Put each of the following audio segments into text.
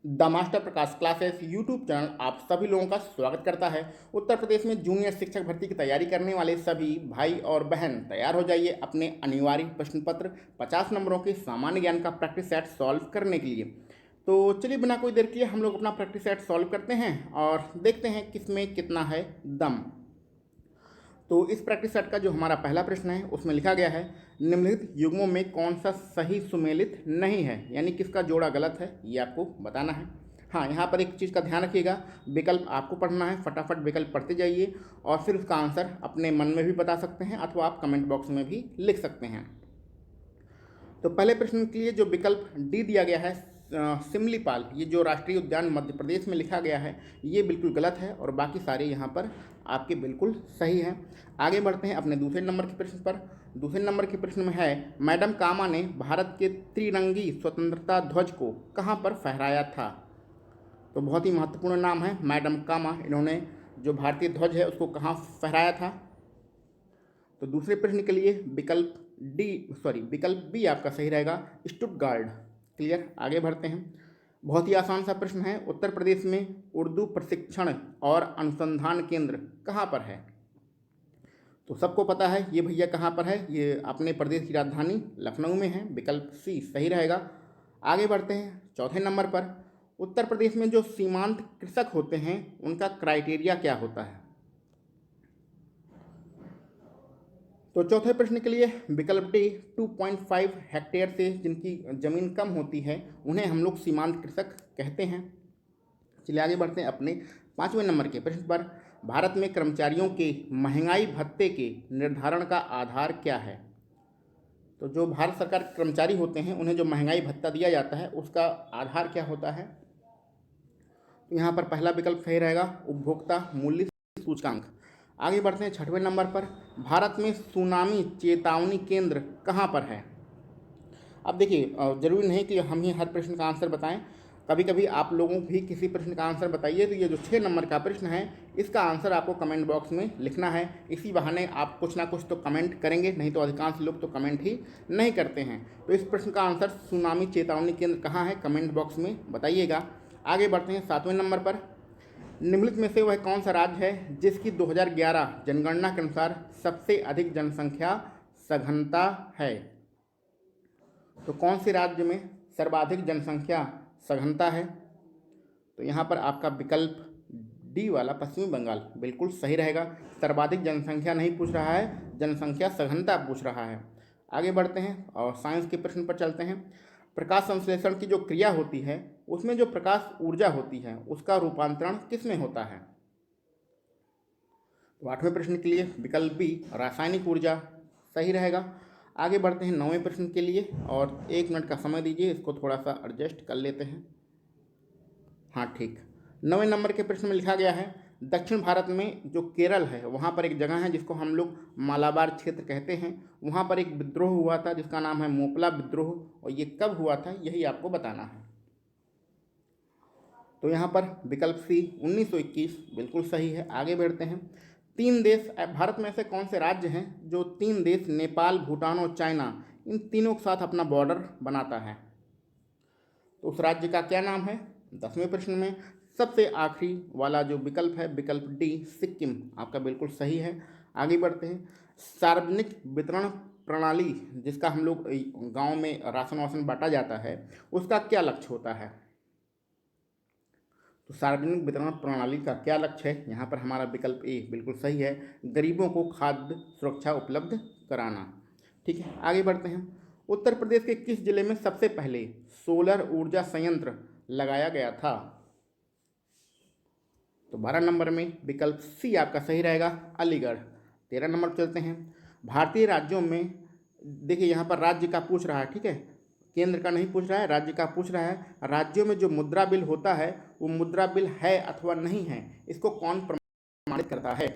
The master Prakash classes YouTube channel आप सभी लोगों का स्वागत करता है। उत्तर प्रदेश में जूनियर शिक्षक भर्ती की तैयारी करने वाले सभी भाई और बहन तैयार हो जाइए अपने अनिवार्य प्रश्न पत्र 50 नंबरों के सामान्य ज्ञान का प्रैक्टिस सेट सॉल्व करने के लिए। तो चलिए बिना कोई देर किए हम लोग अपना प्रैक्टिस सेट सॉल्व करते हैं और देखते हैं किसमें कितना है दम। तो इस प्रैक्टिस सेट का जो हमारा पहला प्रश्न है उसमें लिखा गया है निम्नलिखित युग्मों में कौन सा सही सुमेलित नहीं है, यानी किसका जोड़ा गलत है ये आपको बताना है। हाँ, यहाँ पर एक चीज़ का ध्यान रखिएगा, विकल्प आपको पढ़ना है, फटाफट विकल्प पढ़ते जाइए और फिर उसका आंसर अपने मन में भी बता सकते हैं अथवा आप कमेंट बॉक्स में भी लिख सकते हैं। तो पहले प्रश्न के लिए जो विकल्प डी दिया गया है सिमलीपाल, ये जो राष्ट्रीय उद्यान मध्य प्रदेश में लिखा गया है ये बिल्कुल गलत है और बाकी सारे यहाँ पर आपके बिल्कुल सही हैं। आगे बढ़ते हैं अपने दूसरे नंबर के प्रश्न पर। दूसरे नंबर के प्रश्न में है मैडम कामा ने भारत के त्रिरंगी स्वतंत्रता ध्वज को कहाँ पर फहराया था। तो बहुत ही महत्वपूर्ण नाम है मैडम कामा, इन्होंने जो भारतीय ध्वज है उसको कहाँ फहराया था। तो दूसरे प्रश्न के लिए विकल्प बी आपका सही रहेगा, स्टुटगार्ड। क्लियर, आगे बढ़ते हैं। बहुत ही आसान सा प्रश्न है, उत्तर प्रदेश में उर्दू प्रशिक्षण और अनुसंधान केंद्र कहाँ पर है। तो सबको पता है ये भैया कहाँ पर है, ये अपने प्रदेश की राजधानी लखनऊ में है, विकल्प सी सही रहेगा। आगे बढ़ते हैं चौथे नंबर पर। उत्तर प्रदेश में जो सीमांत कृषक होते हैं उनका क्राइटेरिया क्या होता है। तो चौथे प्रश्न के लिए विकल्प डी 2.5 हेक्टेयर से जिनकी ज़मीन कम होती है उन्हें हम लोग सीमांत कृषक कहते हैं। चलिए आगे बढ़ते हैं अपने पाँचवें नंबर के प्रश्न पर। भारत में कर्मचारियों के महंगाई भत्ते के निर्धारण का आधार क्या है। तो जो भारत सरकार के कर्मचारी होते हैं उन्हें जो महंगाई भत्ता दिया जाता है उसका आधार क्या होता है। तो यहाँ पर पहला विकल्प सही रहेगा, उपभोक्ता मूल्य सूचकांक। आगे बढ़ते हैं छठवें नंबर पर। भारत में सुनामी चेतावनी केंद्र कहाँ पर है। अब देखिए, जरूरी नहीं कि हम ही हर प्रश्न का आंसर बताएं, कभी कभी आप लोगों भी किसी प्रश्न का आंसर बताइए। तो ये जो 6 नंबर का प्रश्न है इसका आंसर आपको कमेंट बॉक्स में लिखना है, इसी बहाने आप कुछ ना कुछ तो कमेंट करेंगे, नहीं तो अधिकांश लोग तो कमेंट ही नहीं करते हैं। तो इस प्रश्न का आंसर सुनामी चेतावनी केंद्र कहाँ है कमेंट बॉक्स में बताइएगा। आगे बढ़ते हैं 7वें नंबर पर। निम्नलिखित में से वह कौन सा राज्य है जिसकी 2011 जनगणना के अनुसार सबसे अधिक जनसंख्या सघनता है। तो कौन से राज्य में सर्वाधिक जनसंख्या सघनता है। तो यहाँ पर आपका विकल्प डी वाला पश्चिमी बंगाल बिल्कुल सही रहेगा। सर्वाधिक जनसंख्या नहीं पूछ रहा है, जनसंख्या सघनता पूछ रहा है। आगे बढ़ते हैं और साइंस के प्रश्न पर चलते हैं। प्रकाश संश्लेषण की जो क्रिया होती है उसमें जो प्रकाश ऊर्जा होती है उसका रूपांतरण किस में होता है। तो 8वें प्रश्न के लिए विकल्प बी रासायनिक ऊर्जा सही रहेगा। आगे बढ़ते हैं 9वें प्रश्न के लिए और 1 मिनट का समय दीजिए, इसको थोड़ा सा एडजस्ट कर लेते हैं। हाँ ठीक, 9वें नंबर के प्रश्न में लिखा गया है दक्षिण भारत में जो केरल है वहाँ पर एक जगह है जिसको हम लोग मालाबार क्षेत्र कहते हैं, वहाँ पर एक विद्रोह हुआ था जिसका नाम है मोपला विद्रोह, और ये कब हुआ था यही आपको बताना है। तो यहाँ पर विकल्प सी 1921 बिल्कुल सही है। आगे बढ़ते हैं। 3 देश, भारत में ऐसे कौन से राज्य हैं जो 3 देश नेपाल, भूटान और चाइना, इन तीनों के साथ अपना बॉर्डर बनाता है। तो उस राज्य का क्या नाम है। 10वें प्रश्न में सबसे आखिरी वाला जो विकल्प है विकल्प डी सिक्किम आपका बिल्कुल सही है। आगे बढ़ते हैं। सार्वजनिक वितरण प्रणाली जिसका हम लोग गाँव में राशन वासन बांटा जाता है उसका क्या लक्ष्य होता है। तो सार्वजनिक वितरण प्रणाली का क्या लक्ष्य है, यहाँ पर हमारा विकल्प ए बिल्कुल सही है, गरीबों को खाद्य सुरक्षा उपलब्ध कराना। ठीक है, आगे बढ़ते हैं। उत्तर प्रदेश के किस जिले में सबसे पहले सोलर ऊर्जा संयंत्र लगाया गया था। तो 12 नंबर में विकल्प सी आपका सही रहेगा, अलीगढ़। 13 नंबर पर चलते हैं। भारतीय राज्यों में, देखिए यहाँ पर राज्य का पूछ रहा है, ठीक है, केंद्र का नहीं पूछ रहा है, राज्य का पूछ रहा है। राज्यों में जो मुद्रा बिल होता है वो मुद्रा बिल है अथवा नहीं है, इसको कौन प्रमाणित करता है।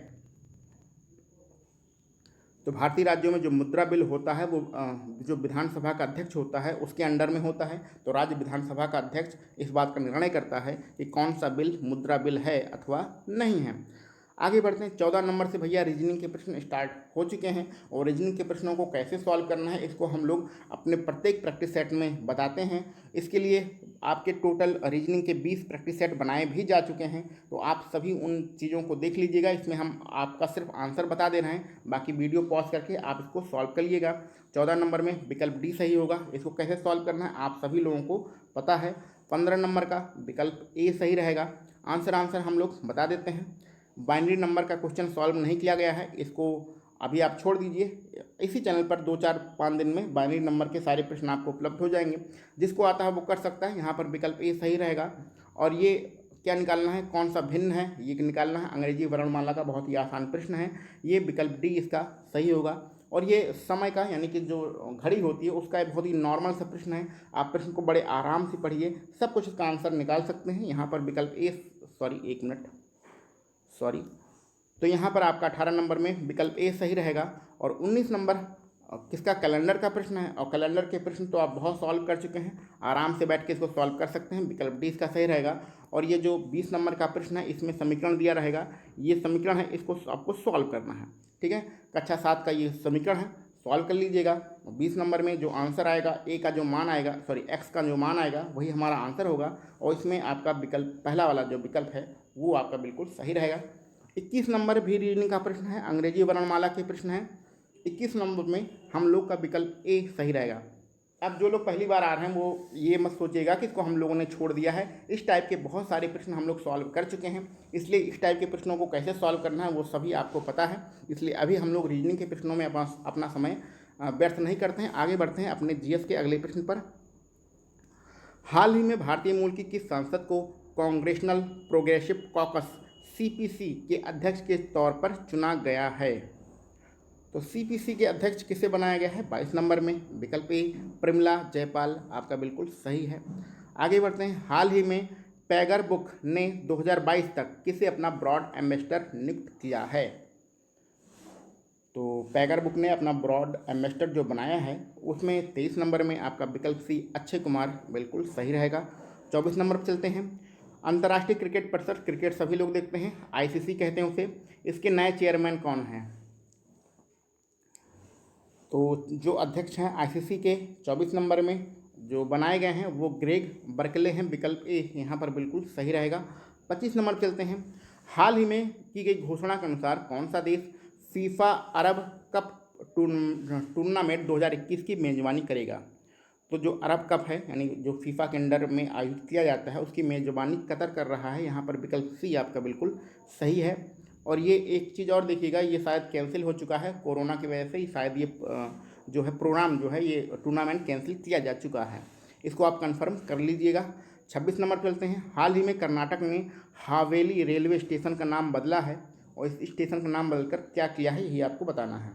तो भारतीय राज्यों में जो मुद्रा बिल होता है वो जो विधानसभा का अध्यक्ष होता है उसके अंडर में होता है। तो राज्य विधानसभा का अध्यक्ष इस बात का निर्णय करता है कि कौन सा बिल मुद्रा बिल है अथवा नहीं है। आगे बढ़ते हैं 14 नंबर से भैया रीजनिंग के प्रश्न स्टार्ट हो चुके हैं और रीजनिंग के प्रश्नों को कैसे सॉल्व करना है इसको हम लोग अपने प्रत्येक प्रैक्टिस सेट में बताते हैं। इसके लिए आपके टोटल रीजनिंग के 20 प्रैक्टिस सेट बनाए भी जा चुके हैं, तो आप सभी उन चीज़ों को देख लीजिएगा। इसमें हम आपका सिर्फ आंसर बता दे रहे हैं, बाकी वीडियो पॉज करके आप इसको सॉल्व कर लीजिएगा। 14 नंबर में विकल्प डी सही होगा, इसको कैसे सॉल्व करना है आप सभी लोगों को पता है। 15 नंबर का विकल्प ए सही रहेगा। आंसर हम लोग बता देते हैं। बाइनरी नंबर का क्वेश्चन सॉल्व नहीं किया गया है, इसको अभी आप छोड़ दीजिए। इसी चैनल पर 2-4-5 दिन में बाइनरी नंबर के सारे प्रश्न आपको उपलब्ध हो जाएंगे, जिसको आता है वो कर सकता है। यहाँ पर विकल्प ए सही रहेगा। और ये क्या निकालना है, कौन सा भिन्न है ये निकालना है। अंग्रेजी वर्णमाला का बहुत ही आसान प्रश्न है, ये विकल्प डी इसका सही होगा। और ये समय का यानी कि जो घड़ी होती है उसका एक बहुत ही नॉर्मल सा प्रश्न है, आप प्रश्न को बड़े आराम से पढ़िए, सब कुछ इसका आंसर निकाल सकते हैं। यहाँ पर विकल्प ए तो यहाँ पर आपका 18 नंबर में विकल्प ए सही रहेगा। और 19 नंबर किसका, कैलेंडर का प्रश्न है, और कैलेंडर के प्रश्न तो आप बहुत सॉल्व कर चुके हैं, आराम से बैठ के इसको सॉल्व कर सकते हैं। विकल्प डी इसका सही रहेगा। और ये जो 20 नंबर का प्रश्न है इसमें समीकरण दिया रहेगा, ये समीकरण है, इसको आपको सॉल्व करना है, ठीक है। कक्षा 7 का ये समीकरण है, सॉल्व कर लीजिएगा। 20 नंबर में जो आंसर आएगा, ए का जो मान आएगा, एक्स का जो मान आएगा वही हमारा आंसर होगा। और इसमें आपका विकल्प पहला वाला जो विकल्प है वो आपका बिल्कुल सही रहेगा। 21 नंबर भी रीजनिंग का प्रश्न है, अंग्रेजी वर्णमाला के प्रश्न है। 21 नंबर में हम लोग का विकल्प ए सही रहेगा। अब जो लोग पहली बार आ रहे हैं वो ये मत सोचिएगा कि इसको हम लोगों ने छोड़ दिया है, इस टाइप के बहुत सारे प्रश्न हम लोग सॉल्व कर चुके हैं, इसलिए इस टाइप के प्रश्नों को कैसे सॉल्व करना है वो सभी आपको पता है। इसलिए अभी हम लोग रीजनिंग के प्रश्नों में अपना समय व्यर्थ नहीं करते हैं। आगे बढ़ते हैं अपने जीएस के अगले प्रश्न पर। हाल ही में भारतीय मूल की किस सांसद को कांग्रेशनल प्रोग्रेसिव कॉकस सीपीसी के अध्यक्ष के तौर पर चुना गया है? तो सीपीसी के अध्यक्ष किसे बनाया गया है? 22 नंबर में विकल्प ए प्रमिला जयपाल आपका बिल्कुल सही है। आगे बढ़ते हैं। हाल ही में पैगर बुक ने 2022 तक किसे अपना ब्रॉड एम्बेसडर नियुक्त किया है? तो पैगर बुक ने अपना ब्रॉड एम्बेसडर जो बनाया है उसमें 23 नंबर में आपका विकल्प सी अक्षय कुमार बिल्कुल सही रहेगा। 24 नंबर पर चलते हैं। अंतर्राष्ट्रीय क्रिकेट परिषद, क्रिकेट सभी लोग देखते हैं, आईसीसी कहते हैं उसे, इसके नए चेयरमैन कौन हैं? तो जो अध्यक्ष हैं आईसीसी के 24 नंबर में जो बनाए गए हैं वो ग्रेग बर्कले हैं, विकल्प ए यहाँ पर बिल्कुल सही रहेगा। 25 नंबर पर चलते हैं। हाल ही में की गई घोषणा के अनुसार कौन सा देश फीफा अरब कप टूर्नामेंट 2021 की मेज़बानी करेगा? तो जो अरब कप है यानी जो फीफा के अंडर में आयोजित किया जाता है उसकी मेज़बानी कतर कर रहा है, यहाँ पर विकल्प सी आपका बिल्कुल सही है। और ये एक चीज़ और देखिएगा, ये शायद कैंसिल हो चुका है कोरोना की वजह से ही, शायद ये जो है प्रोग्राम जो है ये टूर्नामेंट कैंसिल किया जा चुका है, इसको आप कंफर्म कर लीजिएगा। 26 नंबर चलते हैं। हाल ही में कर्नाटक में हावेली रेलवे स्टेशन का नाम बदला है और इस स्टेशन का नाम बदलकर क्या किया है यही आपको बताना है।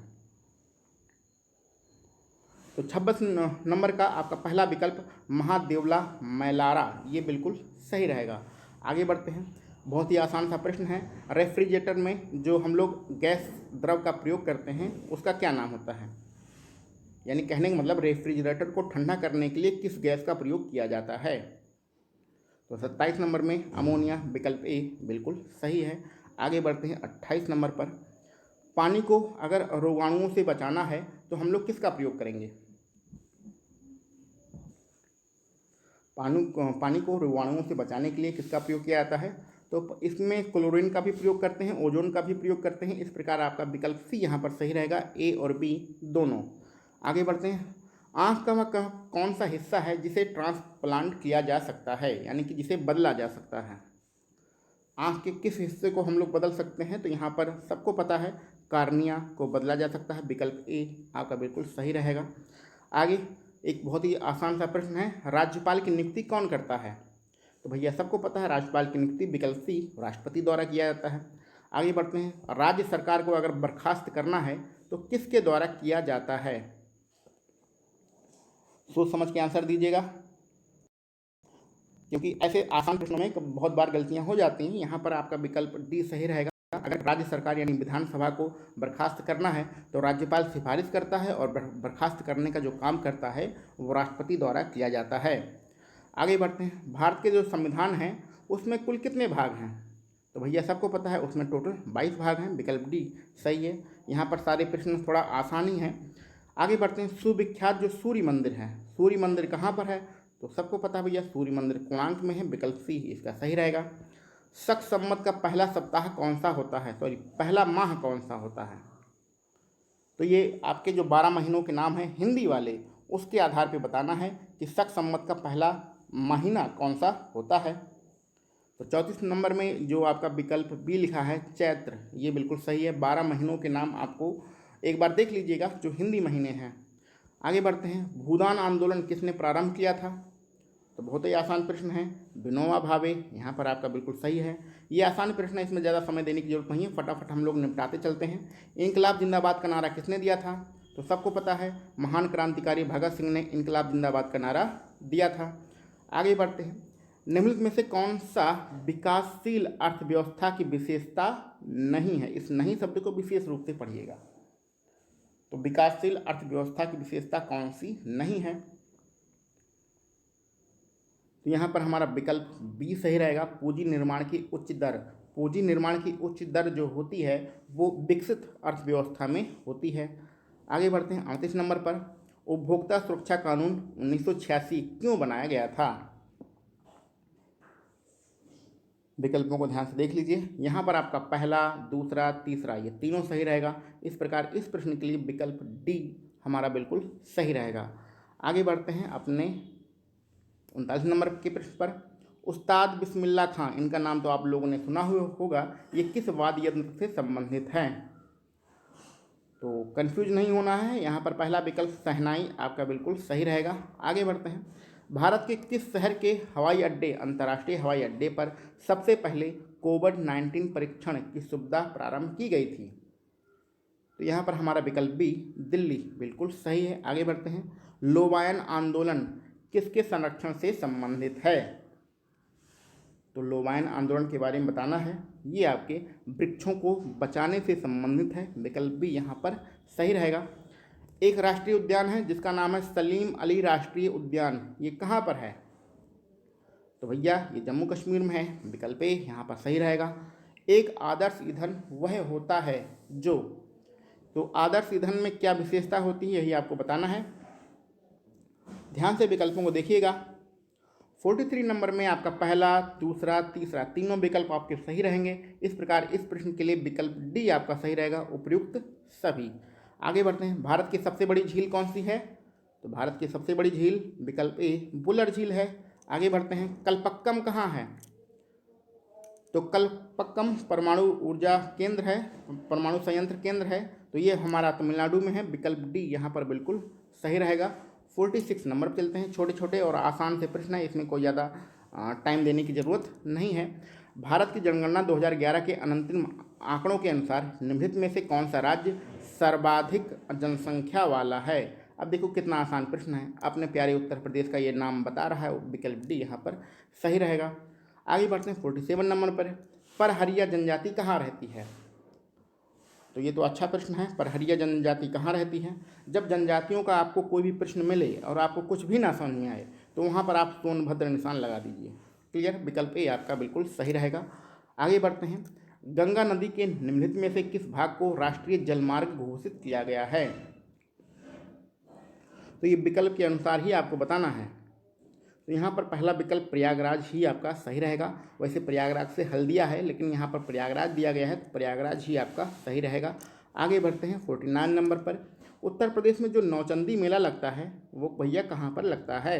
तो 26 नंबर का आपका पहला विकल्प महादेवला मैलारा, ये बिल्कुल सही रहेगा। आगे बढ़ते हैं। बहुत ही आसान सा प्रश्न है। रेफ्रिजरेटर में जो हम लोग गैस द्रव का प्रयोग करते हैं उसका क्या नाम होता है? यानी कहने का मतलब रेफ्रिजरेटर को ठंडा करने के लिए किस गैस का प्रयोग किया जाता है? तो 27 नंबर में अमोनिया, विकल्प ए बिल्कुल सही है। आगे बढ़ते हैं 28 नंबर पर। पानी को अगर रोगाणुओं से बचाना है तो हम लोग किसका प्रयोग करेंगे? पानी को रोगाणुओं से बचाने के लिए किसका प्रयोग किया जाता है? तो इसमें क्लोरीन का भी प्रयोग करते हैं, ओजोन का भी प्रयोग करते हैं। इस प्रकार आपका विकल्प सी यहाँ पर सही रहेगा, ए और बी दोनों। आगे बढ़ते हैं। आँख का कौन सा हिस्सा है जिसे ट्रांसप्लांट किया जा सकता है, यानी कि जिसे बदला जा सकता है? आँख के किस हिस्से को हम लोग बदल सकते हैं? तो यहाँ पर सबको पता है कार्निया को बदला जा सकता है, विकल्प ए आपका बिल्कुल सही रहेगा। आगे एक बहुत ही आसान सा प्रश्न है। राज्यपाल की नियुक्ति कौन करता है? तो भैया सबको पता है राज्यपाल की नियुक्ति विकल्प सी राष्ट्रपति द्वारा किया जाता है। आगे बढ़ते हैं। राज्य सरकार को अगर बर्खास्त करना है तो किसके द्वारा किया जाता है? सोच समझ के आंसर दीजिएगा, क्योंकि ऐसे आसान प्रश्नों में बहुत बार गलतियां हो जाती हैं। यहाँ पर आपका विकल्प डी सही रहेगा। अगर राज्य सरकार यानी विधानसभा को बर्खास्त करना है तो राज्यपाल सिफारिश करता है और बर्खास्त करने का जो काम करता है वो राष्ट्रपति द्वारा किया जाता है। आगे बढ़ते हैं। भारत के जो संविधान है उसमें कुल कितने भाग हैं? तो भैया सबको पता है उसमें टोटल 22 भाग हैं, विकल्प डी सही है। यहाँ पर सारे प्रश्न थोड़ा आसान ही हैं। आगे बढ़ते हैं, सुविख्यात जो सूर्य मंदिर है, सूर्य मंदिर कहाँ पर है? तो सबको पता है भैया सूर्य मंदिर कोणार्क में है, विकल्प सी इसका सही रहेगा। शक संवत का पहला सप्ताह कौन सा होता है, सॉरी पहला माह कौन सा होता है? तो ये आपके जो 12 महीनों के नाम हैं हिंदी वाले, उसके आधार पर बताना है कि शक संवत का पहला महीना कौन सा होता है। तो 34 नंबर में जो आपका विकल्प बी लिखा है चैत्र, ये बिल्कुल सही है। 12 महीनों के नाम आपको एक बार देख लीजिएगा जो हिंदी महीने हैं। आगे बढ़ते हैं, भूदान आंदोलन किसने प्रारंभ किया था? तो बहुत ही आसान प्रश्न है, विनोबा भावे, यहाँ पर आपका बिल्कुल सही है। ये आसान प्रश्न है, इसमें ज़्यादा समय देने की जरूरत नहीं है, फटाफट हम लोग निपटाते चलते हैं। इनकलाब जिंदाबाद का नारा किसने दिया था? तो सबको पता है महान क्रांतिकारी भगत सिंह ने इनकलाब जिंदाबाद का नारा दिया था। आगे बढ़ते हैं, निम्नलिखित में से कौन सा विकासशील अर्थव्यवस्था की विशेषता नहीं है? इस नहीं शब्द को विशेष रूप से पढ़िएगा। तो विकासशील अर्थव्यवस्था की विशेषता कौन सी नहीं है? तो यहाँ पर हमारा विकल्प बी सही रहेगा, पूंजी निर्माण की उच्च दर। पूंजी निर्माण की उच्च दर जो होती है वो विकसित अर्थव्यवस्था में होती है। आगे बढ़ते हैं 38 नंबर पर, उपभोक्ता सुरक्षा कानून 1986 क्यों बनाया गया था? विकल्पों को ध्यान से देख लीजिए, यहाँ पर आपका पहला, दूसरा, तीसरा ये तीनों सही रहेगा। इस प्रकार इस प्रश्न के लिए विकल्प डी हमारा बिल्कुल सही रहेगा। आगे बढ़ते हैं अपने 39 नंबर के प्रश्न पर, उस्ताद बिस्मिल्लाह खां, इनका नाम तो आप लोगों ने सुना होगा, ये किस वाद्य यंत्र से संबंधित हैं? तो कंफ्यूज नहीं होना है, यहाँ पर पहला विकल्प शहनाई आपका बिल्कुल सही रहेगा। आगे बढ़ते हैं, भारत के किस शहर के हवाई अड्डे, अंतर्राष्ट्रीय हवाई अड्डे पर सबसे पहले कोविड-19 परीक्षण की सुविधा प्रारंभ की गई थी? तो यहाँ पर हमारा विकल्प बी दिल्ली बिल्कुल सही है। आगे बढ़ते हैं, लोबायन आंदोलन किसके संरक्षण से संबंधित है? तो लोबायन आंदोलन के बारे में बताना है, ये आपके वृक्षों को बचाने से संबंधित है, विकल्प बी यहाँ पर सही रहेगा। एक राष्ट्रीय उद्यान है जिसका नाम है सलीम अली राष्ट्रीय उद्यान, ये कहाँ पर है? तो भैया ये जम्मू कश्मीर में है, विकल्प ए यहाँ पर सही रहेगा। एक आदर्श ईंधन वह होता है जो, तो आदर्श ईंधन में क्या विशेषता होती है यही आपको बताना है। ध्यान से विकल्पों को देखिएगा। 43 नंबर में आपका पहला, दूसरा, तीसरा तीनों विकल्प आपके सही रहेंगे। इस प्रकार इस प्रश्न के लिए विकल्प डी आपका सही रहेगा, उपयुक्त सभी। आगे बढ़ते हैं, भारत की सबसे बड़ी झील कौन सी है? तो भारत की सबसे बड़ी झील विकल्प ए बुलर झील है। आगे बढ़ते हैं, कलपक्कम कहाँ है? तो कलपक्कम परमाणु ऊर्जा केंद्र है, परमाणु संयंत्र केंद्र है, तो ये हमारा तमिलनाडु में है, विकल्प डी यहाँ पर बिल्कुल सही रहेगा। 46 नंबर पर चलते हैं, छोटे छोटे और आसान से प्रश्न है, इसमें कोई ज़्यादा टाइम देने की ज़रूरत नहीं है। भारत की जनगणना 2011 के अंतिम आंकड़ों के अनुसार निम्नलिखित में से कौन सा राज्य सर्वाधिक जनसंख्या वाला है? अब देखो कितना आसान प्रश्न है, अपने प्यारे उत्तर प्रदेश का ये नाम बता रहा है, विकल्प डी यहाँ पर सही रहेगा। आगे बढ़ते हैं 47 नंबर पर हरिया जनजाति कहाँ रहती है? तो ये तो अच्छा प्रश्न है, परहरिया जनजाति कहाँ रहती है? जब जनजातियों का आपको कोई भी प्रश्न मिले और आपको कुछ भी ना समझ में आए तो वहाँ पर आप सोनभद्र निशान लगा दीजिए। क्लियर, विकल्प ए आपका बिल्कुल सही रहेगा। आगे बढ़ते हैं, गंगा नदी के निम्नलिखित में से किस भाग को राष्ट्रीय जलमार्ग घोषित किया गया है? तो ये विकल्प के अनुसार ही आपको बताना है। तो यहाँ पर पहला विकल्प प्रयागराज ही आपका सही रहेगा। वैसे प्रयागराज से हल्दिया है, लेकिन यहाँ पर प्रयागराज दिया गया है, तो प्रयागराज ही आपका सही रहेगा। आगे बढ़ते हैं 49 नंबर पर, उत्तर प्रदेश में जो नौचंदी मेला लगता है वो भैया कहाँ पर लगता है?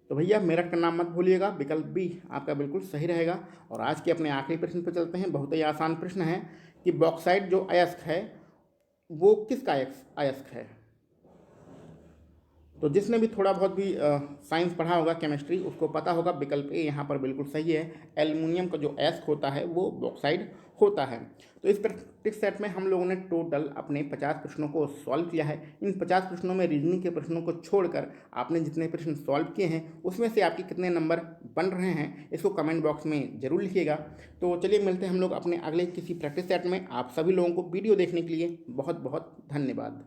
तो भैया मेरठ का नाम मत भूलिएगा, विकल्प बी आपका बिल्कुल सही रहेगा। और आज के अपने आखिरी प्रश्न पर चलते हैं, बहुत ही आसान प्रश्न है कि बॉक्साइट जो अयस्क है वो किसका अयस्क है? तो जिसने भी थोड़ा बहुत भी साइंस पढ़ा होगा, केमिस्ट्री, उसको पता होगा, विकल्प ए यहाँ पर बिल्कुल सही है। एल्युमिनियम का जो अयस्क होता है वो बॉक्साइड होता है। तो इस प्रैक्टिस सेट में हम लोगों ने टोटल अपने 50 प्रश्नों को सॉल्व किया है। इन 50 प्रश्नों में रीजनिंग के प्रश्नों को छोड़कर आपने जितने प्रश्न सॉल्व किए हैं उसमें से आपके कितने नंबर बन रहे हैं इसको कमेंट बॉक्स में ज़रूर लिखिएगा। तो चलिए मिलते हैं हम लोग अपने अगले किसी प्रैक्टिस सेट में। आप सभी लोगों को वीडियो देखने के लिए बहुत बहुत धन्यवाद।